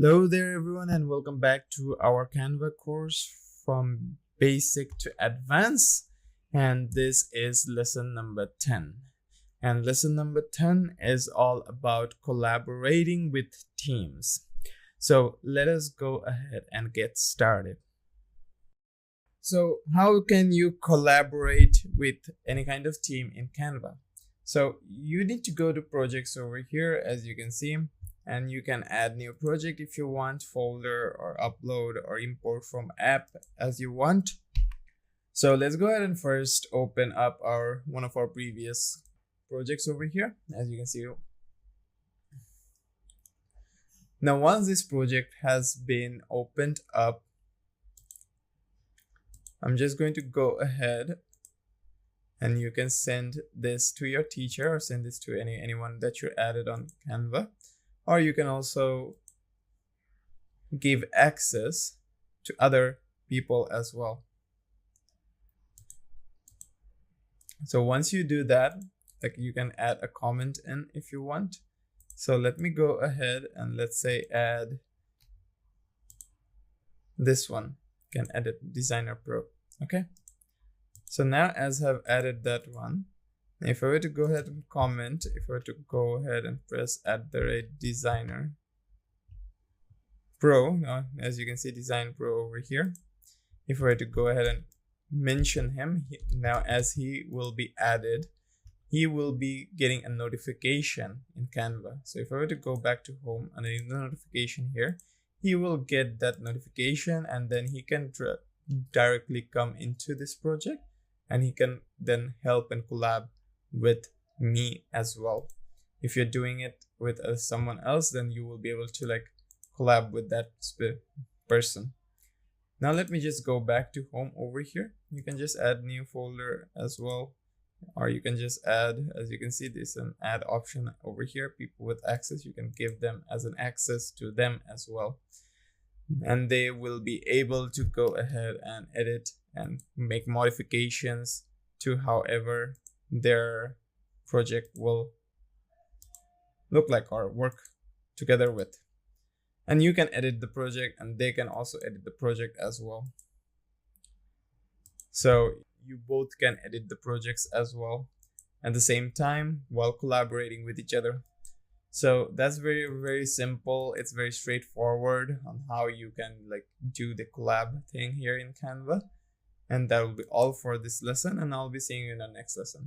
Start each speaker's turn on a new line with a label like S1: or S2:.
S1: Hello there everyone and welcome back to our Canva course from basic to advanced, and this is lesson number 10. And lesson number 10 is all about collaborating with teams. So let us go ahead and get started. So how can you collaborate with any kind of team in Canva? So you need to go to projects over here, as you can see, and you can add new project if you want, folder, or upload or import from app as you want. So let's go ahead and first open up one of our previous projects over here, as you can see. Now once this project has been opened up, I'm just going to go ahead and you can send this to your teacher or send this to anyone that you added on Canva. Or you can also give access to other people as well. So once you do that, like, you can add a comment in if you want. So let me go ahead and let's say add this one. You can edit Designer Pro. Okay. So now as I've added that one, if I were to go ahead and comment, if I were to go ahead and press @Designer Pro, as you can see Design Pro over here, if I were to go ahead and mention him, now as he will be added, he will be getting a notification in Canva. So if I were to go back to home and in the notification here, he will get that notification and then he can directly come into this project and he can then help and collab with me as well. If you're doing it with someone else, then you will be able to like collab with that person. Now let me just go back to home over here. You can just add new folder as well, or you can just add, as you can see, this an add option over here. People with access, you can give them as an access to them as well, and they will be able to go ahead and edit and make modifications to however their project will look like or work together with. And you can edit the project and they can also edit the project as well. So you both can edit the projects as well at the same time while collaborating with each other. So that's very, very simple. It's very straightforward on how you can like do the collab thing here in Canva. And that will be all for this lesson, and I'll be seeing you in the next lesson.